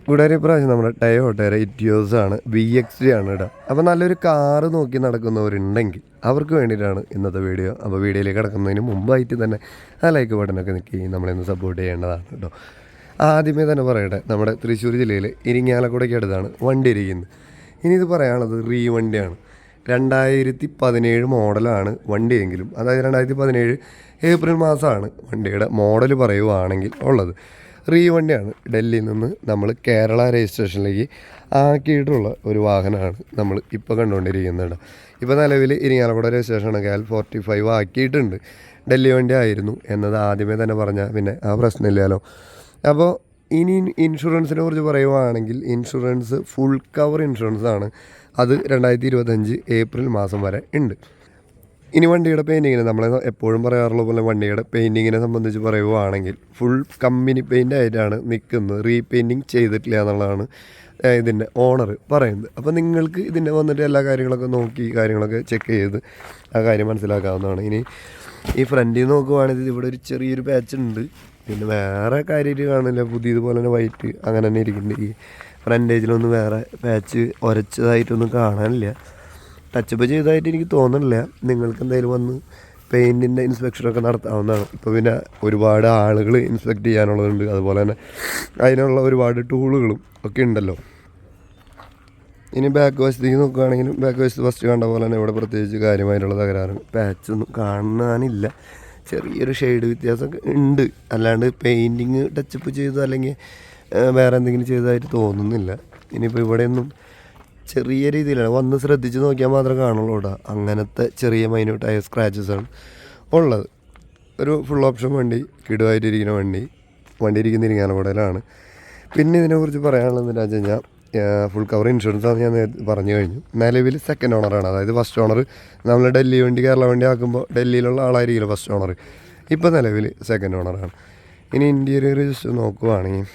കൂടാതെ ഇപ്രാവശ്യം നമ്മുടെ ടയോട്ടയുടെ ഇറ്റിയോസാണ് VX3 ആണ് ഇടാം. അപ്പോൾ നല്ലൊരു കാറ് നോക്കി നടക്കുന്നവരുണ്ടെങ്കിൽ അവർക്ക് വേണ്ടിയിട്ടാണ് ഇന്നത്തെ വീഡിയോ. അപ്പോൾ വീഡിയോയിലേക്ക് കിടക്കുന്നതിന് മുമ്പായിട്ട് തന്നെ ആ ലൈക്ക് ബട്ടനൊക്കെ നിൽക്കി നമ്മളെന്ന് സപ്പോർട്ട് ചെയ്യേണ്ടതാണ് കേട്ടോ. ആദ്യമേ തന്നെ പറയട്ടെ, നമ്മുടെ തൃശ്ശൂർ ജില്ലയിൽ ഇരിങ്ങാലക്കുടയ്ക്ക് അടുത്താണ് വണ്ടി ഇരിക്കുന്നത്. ഇനി ഇത് പറയാനുള്ളത് വണ്ടിയാണ്. 2017 മോഡലാണ് വണ്ടിയെങ്കിലും, അതായത് 2017 ഏപ്രിൽ മാസമാണ് വണ്ടിയുടെ മോഡൽ പറയുവാണെങ്കിൽ ഉള്ളത്. വണ്ടിയാണ്. ഡൽഹിയിൽ നിന്ന് നമ്മൾ കേരള രജിസ്ട്രേഷനിലേക്ക് ആക്കിയിട്ടുള്ള ഒരു വാഹനമാണ് നമ്മൾ ഇപ്പോൾ കണ്ടുകൊണ്ടിരിക്കുന്നത്. ഇപ്പോൾ നിലവിൽ ഇരിങ്ങാലക്കുട രജിസ്ട്രേഷൻ KL45 ആക്കിയിട്ടുണ്ട്. ഡൽഹി വണ്ടി ആയിരുന്നു എന്നത് ആദ്യമേ തന്നെ പറഞ്ഞാൽ പിന്നെ ആ പ്രശ്നമില്ലല്ലോ. അപ്പോൾ ഇനി ഇൻഷുറൻസിനെ കുറിച്ച് പറയുവാണെങ്കിൽ ഇൻഷുറൻസ് ഫുൾ കവർ ഇൻഷുറൻസ് ആണ്. അത് 2025 ഏപ്രിൽ മാസം വരെ ഉണ്ട്. ഇനി വണ്ടിയുടെ പെയിൻറ്റിങ്ങിനെ നമ്മൾ എപ്പോഴും പറയാറുള്ള പോലെ വണ്ടിയുടെ പെയിൻറ്റിങ്ങിനെ സംബന്ധിച്ച് പറയുവാണെങ്കിൽ ഫുൾ കമ്പനി പെയിൻ്റ് ആയിട്ടാണ് നിൽക്കുന്നത്. റീപെയിൻറ്റിങ് ചെയ്തിട്ടില്ല എന്നുള്ളതാണ് ഇതിൻ്റെ ഓണർ പറയുന്നത്. അപ്പോൾ നിങ്ങൾക്ക് ഇതിൻ്റെ വന്നിട്ട് എല്ലാ കാര്യങ്ങളൊക്കെ നോക്കി കാര്യങ്ങളൊക്കെ ചെക്ക് ചെയ്ത് ആ കാര്യം മനസ്സിലാക്കാവുന്നതാണ്. ഇനി ഈ ഫ്രണ്ടിൽ നോക്കുവാണെങ്കിൽ ഇവിടെ ഒരു ചെറിയൊരു പാച്ച് ഉണ്ട്. പിന്നെ വേറെ കാര്യമായിട്ട് കാണില്ല. പുതിയതുപോലെ തന്നെ വൈറ്റ് അങ്ങനെ തന്നെ ഇരിക്കുന്നുണ്ട്. ഈ ഫ്രണ്ടേജിലൊന്നും വേറെ പാച്ച് ഉരച്ചതായിട്ടൊന്നും കാണാനില്ല. ടച്ചപ്പ് ചെയ്തതായിട്ട് എനിക്ക് തോന്നുന്നില്ല. നിങ്ങൾക്ക് എന്തായാലും വന്ന് പെയിൻറ്റിൻ്റെ ഇൻസ്പെക്ഷനൊക്കെ നടത്താവുന്നതാണ്. ഇപ്പോൾ പിന്നെ ഒരുപാട് ആളുകൾ ഇൻസ്പെക്ട് ചെയ്യാനുള്ളതുണ്ട്. അതുപോലെ തന്നെ അതിനുള്ള ഒരുപാട് ടൂളുകളും ഒക്കെ ഉണ്ടല്ലോ. ഇനി ബാക്ക് വശത്തേക്ക് നോക്കുകയാണെങ്കിലും ബാക്ക് വശത്ത് ഫസ്റ്റ് കണ്ട പോലെ തന്നെ ഇവിടെ പ്രത്യേകിച്ച് കാര്യമായിട്ടുള്ള തകരാറും പാച്ചൊന്നും കാണാനില്ല. ചെറിയൊരു ഷെയ്ഡ് വ്യത്യാസമൊക്കെ ഉണ്ട്. അല്ലാണ്ട് പെയിൻറ്റിങ് ടച്ചപ്പ് ചെയ്തു അല്ലെങ്കിൽ വേറെ എന്തെങ്കിലും ചെയ്തതായിട്ട് തോന്നുന്നില്ല. ഇനിയിപ്പോൾ ഇവിടെയൊന്നും ചെറിയ രീതിയിലാണ് വന്ന് ശ്രദ്ധിച്ച് നോക്കിയാൽ മാത്രമേ കാണുള്ളൂ കേട്ടോ. അങ്ങനത്തെ ചെറിയ മൈന്യൂട്ടായ സ്ക്രാച്ചസാണ് ഉള്ളത്. ഒരു ഫുൾ ഓപ്ഷൻ വണ്ടി, കിടുവായിട്ടിരിക്കുന്ന വണ്ടി ഇരിക്കുന്ന ഇരിങ്ങാലക്കുടയിലാണ്. പിന്നെ ഇതിനെക്കുറിച്ച് പറയാനുള്ളത് എന്താണെന്ന് വെച്ച് കഴിഞ്ഞാൽ ഫുൾ കവർ ഇൻഷുറൻസ് ആണ് ഞാൻ പറഞ്ഞു കഴിഞ്ഞു. നിലവിൽ സെക്കൻഡ് ഓണറാണ്. അതായത് ഫസ്റ്റ് ഓണർ നമ്മൾ ഡൽഹി വണ്ടി കേരള വണ്ടി ആക്കുമ്പോൾ ഡൽഹിയിലുള്ള ആളായിരിക്കില്ല ഫസ്റ്റ് ഓണർ. ഇപ്പോൾ നിലവിൽ സെക്കൻഡ് ഓണറാണ്. ഇനി ഇൻറ്റീരിയർ ജസ്റ്റ് നോക്കുവാണെങ്കിൽ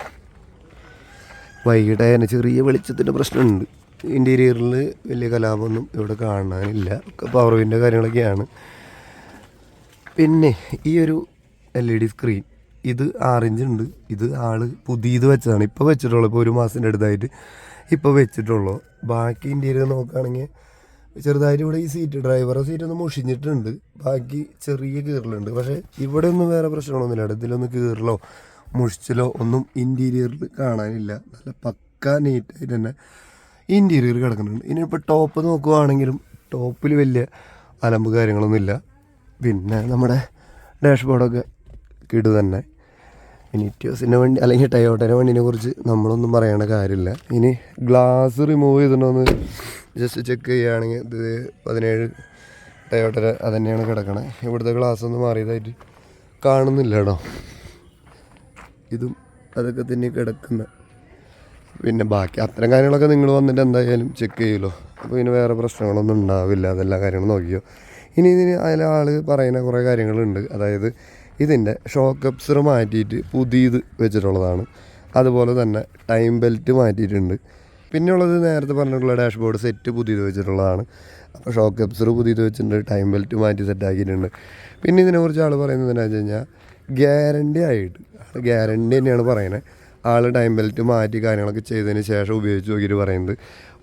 വൈകിട്ട് അതിന് ചെറിയ വെളിച്ചത്തിൻ്റെ പ്രശ്നമുണ്ട്. ഇൻറ്റീരിയറിൽ വലിയ കലാപമൊന്നും ഇവിടെ കാണാനില്ല. പവർ വിൻഡോ കാര്യങ്ങളൊക്കെയാണ്. പിന്നെ ഈ ഒരു LED സ്ക്രീൻ ഇത് 6 ഇഞ്ച് ഉണ്ട്. ഇത് പുതിയത് വെച്ചതാണ്. ഇപ്പോൾ വെച്ചിട്ടുള്ളൂ. ഇപ്പോൾ ഒരു മാസത്തിൻ്റെ അടുത്തായിട്ട് ഇപ്പോൾ വെച്ചിട്ടുള്ളൂ. ബാക്കി ഇൻറ്റീരിയർ നോക്കുകയാണെങ്കിൽ ചെറുതായിട്ട് ഇവിടെ ഈ ഡ്രൈവറുടെ സീറ്റൊന്ന് മുഷിഞ്ഞിട്ടുണ്ട്. ബാക്കി ചെറിയ കീറലുണ്ട്. പക്ഷേ ഇവിടെ ഒന്നും വേറെ പ്രശ്നങ്ങളൊന്നുമില്ല. ഇതിലൊന്നും കീറലോ മുഷിച്ചലോ ഒന്നും ഇൻറ്റീരിയറിൽ കാണാനില്ല. നല്ല പക്ക നീറ്റായിട്ട് തന്നെ ഇൻറ്റീരിയർ കിടക്കുന്നുണ്ട്. ഇനിയിപ്പോൾ ടോപ്പ് നോക്കുകയാണെങ്കിലും ടോപ്പിൽ വലിയ അലമ്പ് കാര്യങ്ങളൊന്നുമില്ല. പിന്നെ നമ്മുടെ ഡാഷ്ബോർഡൊക്കെ കിടു തന്നെ. ഇനി ഇറ്റിയോസിൻ്റെ വണ്ടി അല്ലെങ്കിൽ ടയോട്ടയുടെ വണ്ടീനെ കുറിച്ച് നമ്മളൊന്നും പറയേണ്ട കാര്യമില്ല. ഇനി ഗ്ലാസ് റിമൂവ് ചെയ്തിട്ടുണ്ടോയെന്ന് ജസ്റ്റ് ചെക്ക് ചെയ്യുകയാണെങ്കിൽ ഇത് 17 ടയോട്ടയുടെ അത് തന്നെയാണ് കിടക്കണത്. ഇവിടുത്തെ ഗ്ലാസ് ഒന്നും മാറിയതായിട്ട് കാണുന്നില്ല കേട്ടോ. ഇതും അതൊക്കെ തന്നെ കിടക്കുന്ന. പിന്നെ ബാക്കി അത്തരം കാര്യങ്ങളൊക്കെ നിങ്ങൾ വന്നിട്ട് എന്തായാലും ചെക്ക് ചെയ്യുമല്ലോ. അപ്പോൾ ഇതിന് വേറെ പ്രശ്നങ്ങളൊന്നും ഉണ്ടാവില്ല. അതെല്ലാ കാര്യങ്ങളും നോക്കിയോ. ഇനി ഇതിന് ആൾ പറയുന്ന കുറേ കാര്യങ്ങളുണ്ട്. അതായത് ഇതിൻ്റെ ഷോക്ക് അബ്സർ മാറ്റിയിട്ട് പുതിയത് വെച്ചിട്ടുള്ളതാണ്. അതുപോലെ തന്നെ ടൈം ബെൽറ്റ് മാറ്റിയിട്ടുണ്ട്. പിന്നെയുള്ളത് നേരത്തെ പറഞ്ഞിട്ടുള്ള ഡാഷ്ബോർഡ് സെറ്റ് പുതിയത് വെച്ചിട്ടുള്ളതാണ്. അപ്പോൾ ഷോക്ക് അബ്സർ പുതിയത് വെച്ചിട്ടുണ്ട്. ടൈം ബെൽറ്റ് മാറ്റി സെറ്റാക്കിയിട്ടുണ്ട്. പിന്നെ ഇതിനെക്കുറിച്ച് ആൾ പറയുന്നത് എന്താണെന്ന് വെച്ച് കഴിഞ്ഞാൽ ഗ്യാരണ്ടി തന്നെയാണ് പറയുന്നത്. ടൈം ബെൽറ്റ് മാറ്റി കാര്യങ്ങളൊക്കെ ചെയ്തതിന് ശേഷം ഉപയോഗിച്ച് നോക്കിയിട്ട് പറയുന്നത്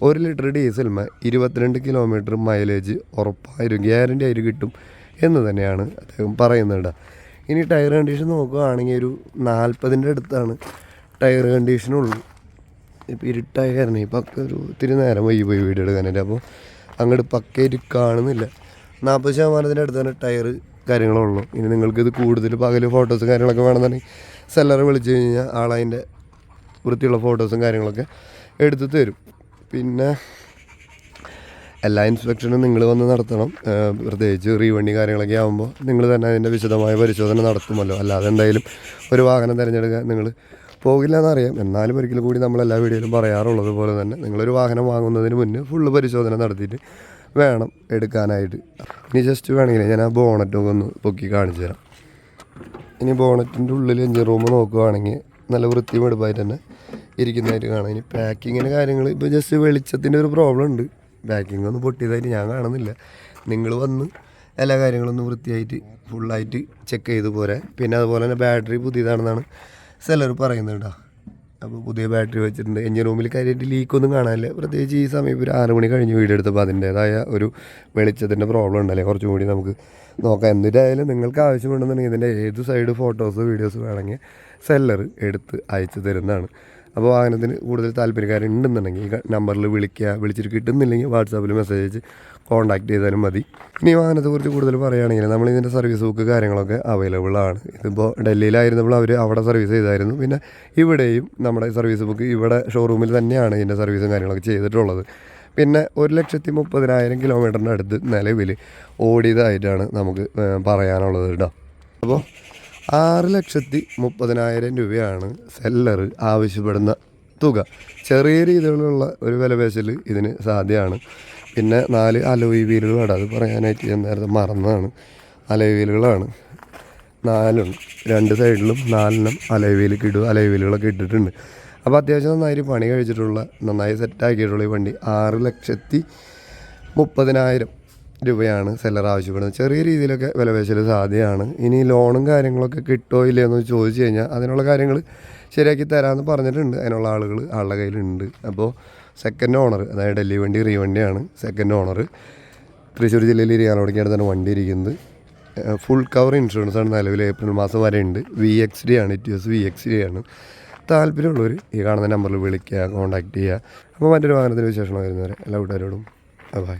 1 ലിറ്റർ ഡീസലിന് 22 കിലോമീറ്റർ മൈലേജ് ഉറപ്പായും ഗ്യാരണ്ടി ആയിട്ട് കിട്ടും എന്ന് തന്നെയാണ് അദ്ദേഹം പറയുന്നുണ്ട്. ഇനി ടയർ കണ്ടീഷൻ നോക്കുകയാണെങ്കിൽ ഒരു 40ൻ്റെ അടുത്താണ് ടയർ കണ്ടീഷനുള്ളൂ. ഇപ്പോൾ ഇരുട്ടായ കാരണം പക്ക ഒരു ഇത്തിരി നേരം പോയി വീഡിയോ എടുക്കാനായിട്ട്. അപ്പോൾ അങ്ങോട്ട് പക്കയായിട്ട് കാണുന്നില്ല. 40% അടുത്ത് തന്നെ ടയർ കാര്യങ്ങളുള്ളൂ. ഇനി നിങ്ങൾക്കിത് കൂടുതൽ പകൽ ഫോട്ടോസും കാര്യങ്ങളൊക്കെ വേണമെന്നുണ്ടെങ്കിൽ സെല്ലറെ വിളിച്ച് കഴിഞ്ഞാൽ ആളതിൻ്റെ വൃത്തിയുള്ള ഫോട്ടോസും കാര്യങ്ങളൊക്കെ എടുത്ത് തരും. പിന്നെ എല്ലാ ഇൻസ്പെക്ഷനും നിങ്ങൾ വന്ന് നടത്തണം. പ്രത്യേകിച്ച് റീവണ്ടി കാര്യങ്ങളൊക്കെ ആകുമ്പോൾ നിങ്ങൾ തന്നെ അതിൻ്റെ വിശദമായ പരിശോധന നടത്തുമല്ലോ. അല്ലാതെ എന്തായാലും ഒരു വാഹനം തിരഞ്ഞെടുക്കാൻ നിങ്ങൾ പോകില്ല എന്നറിയാം. എന്നാലും ഒരിക്കലും കൂടി നമ്മളെല്ലാ വീഡിയോയിലും പറയാറുള്ളത് പോലെ തന്നെ നിങ്ങളൊരു വാഹനം വാങ്ങുന്നതിന് മുന്നേ ഫുള്ള് പരിശോധന നടത്തിയിട്ട് വേണം എടുക്കാനായിട്ട്. ഇനി ജസ്റ്റ് വേണമെങ്കിൽ ഞാൻ ആ ബോണറ്റൊക്കെ ഒന്ന് പൊക്കി കാണിച്ചു തരാം. ഇനി ബോണറ്റിൻ്റെ ഉള്ളിൽ എഞ്ചിൻ റൂം നോക്കുകയാണെങ്കിൽ നല്ല വൃത്തിയും എടുപ്പായിട്ട് തന്നെ ഇരിക്കുന്നതായിട്ട് കാണാം. ഇനി പാക്കിങ്ങിൻ്റെ കാര്യങ്ങൾ ഇപ്പോൾ ജസ്റ്റ് വെളിച്ചത്തിൻ്റെ ഒരു പ്രോബ്ലം ഉണ്ട്. പാക്കിംഗ് ഒന്നും പൊട്ടിയതായിട്ട് ഞാൻ കാണുന്നില്ല. നിങ്ങൾ വന്ന് എല്ലാ കാര്യങ്ങളൊന്നും വൃത്തിയായിട്ട് ഫുള്ളായിട്ട് ചെക്ക് ചെയ്ത് പോരെ. പിന്നെ അതുപോലെ തന്നെ ബാറ്ററി പുതിയതാണെന്നാണ് സെല്ലർ പറയുന്നത് കേട്ടോ. അപ്പോൾ പുതിയ ബാറ്ററി വെച്ചിട്ടുണ്ട്. എഞ്ചിൻ റൂമിൽ കാര്യമായിട്ട് ലീക്കൊന്നും കാണാനില്ല. പ്രത്യേകിച്ച് ഈ സമയം ഒരു 6 മണി കഴിഞ്ഞ് വീഡിയോ എടുത്തപ്പോൾ അതിൻ്റേതായ ഒരു വെളിച്ചത്തിൻ്റെ പ്രോബ്ലം ഉണ്ടല്ലേ, കുറച്ചും കൂടി നമുക്ക് നോക്കാം. എന്നിട്ടായാലും നിങ്ങൾക്ക് ആവശ്യമുണ്ടെന്നുണ്ടെങ്കിൽ ഇതിൻ്റെ ഏത് സൈഡ് ഫോട്ടോസ് വീഡിയോസ് വേണമെങ്കിൽ സെല്ലർ എടുത്ത് അയച്ചു തരുന്നതാണ്. അപ്പോൾ വാഹനത്തിന് കൂടുതൽ താല്പര്യക്കാരുണ്ടെന്നുണ്ടെങ്കിൽ ഈ നമ്പറിൽ വിളിച്ചിട്ട് കിട്ടുന്നില്ലെങ്കിൽ വാട്സാപ്പിൽ മെസ്സേജ് അയച്ച് കോൺടാക്ട് ചെയ്താലും മതി. ഇനി വാഹനത്തെക്കുറിച്ച് കൂടുതൽ പറയുകയാണെങ്കിൽ നമ്മളിതിൻ്റെ സർവീസ് ബുക്ക് കാര്യങ്ങളൊക്കെ അവൈലബിൾ ആണ്. ഇതിപ്പോൾ ഡൽഹിയിലായിരുന്നപ്പോൾ അവർ അവിടെ സർവീസ് ചെയ്തായിരുന്നു. പിന്നെ ഇവിടെയും നമ്മുടെ സർവീസ് ബുക്ക് ഇവിടെ ഷോറൂമിൽ തന്നെയാണ് ഇതിൻ്റെ സർവീസും കാര്യങ്ങളൊക്കെ ചെയ്തിട്ടുള്ളത്. പിന്നെ 1,30,000 കിലോമീറ്ററിൻ്റെ അടുത്ത് നിലവിൽ ഓടിയതായിട്ടാണ് നമുക്ക് പറയാനുള്ളത് കേട്ടോ. അപ്പോൾ 6,30,000 രൂപയാണ് സെല്ലർ ആവശ്യപ്പെടുന്ന തുക. ചെറിയ രീതിയിലുള്ള ഒരു വിലപേശൽ ഇതിന് സാധ്യമാണ്. പിന്നെ 4 അലോയ് വീലുകളാണ്, അത് പറയാനായിട്ട് ഞാൻ നേരത്തെ മറന്നതാണ്. അലോയ് വീലുകളാണ് 4 2 സൈഡിലും 4 അലോയ് വീലുകളൊക്കെ ഇട്ടിട്ടുണ്ട്. അപ്പോൾ അത്യാവശ്യം നന്നായി പണി കഴിച്ചിട്ടുള്ള, നന്നായി സെറ്റാക്കിയിട്ടുള്ള ഈ വണ്ടി 6,30,000 രൂപയാണ് സെല്ലർ ആവശ്യപ്പെടുന്നത്. ചെറിയ രീതിയിലൊക്കെ വിലപേശൽ സാധ്യമാണ്. ഇനി ലോണും കാര്യങ്ങളൊക്കെ കിട്ടുമോ ഇല്ലയോ എന്ന് ചോദിച്ചു കഴിഞ്ഞാൽ അതിനുള്ള കാര്യങ്ങൾ ശരിയാക്കി തരാമെന്ന് പറഞ്ഞിട്ടുണ്ട്. അതിനുള്ള ആളുടെ കയ്യിലുണ്ട്. അപ്പോൾ സെക്കൻഡ് ഓണർ, അതായത് ഡൽഹി വണ്ടി റീവണ്ടിയാണ്. സെക്കൻഡ് ഓണർ തൃശ്ശൂർ ജില്ലയിൽ ഇരിയാനോടൊക്കെയാണ് വണ്ടി ഇരിക്കുന്നത്. ഫുൾ കവർ ഇൻഷുറൻസാണ് നിലവിൽ ഏപ്രിൽ മാസം വരെ ഉണ്ട്. VXD ആണ്, ETS VXD ആണ്. താല്പര്യമുള്ളവർ ഈ കാണുന്ന നമ്പറിൽ വിളിക്കുക, കോൺടാക്ട് ചെയ്യുക. അപ്പോൾ മറ്റൊരു വാഹനത്തിൻ്റെ വിശേഷങ്ങൾ വരുന്നവരെ എല്ലാ കൂട്ടുകാരോടും ബൈ.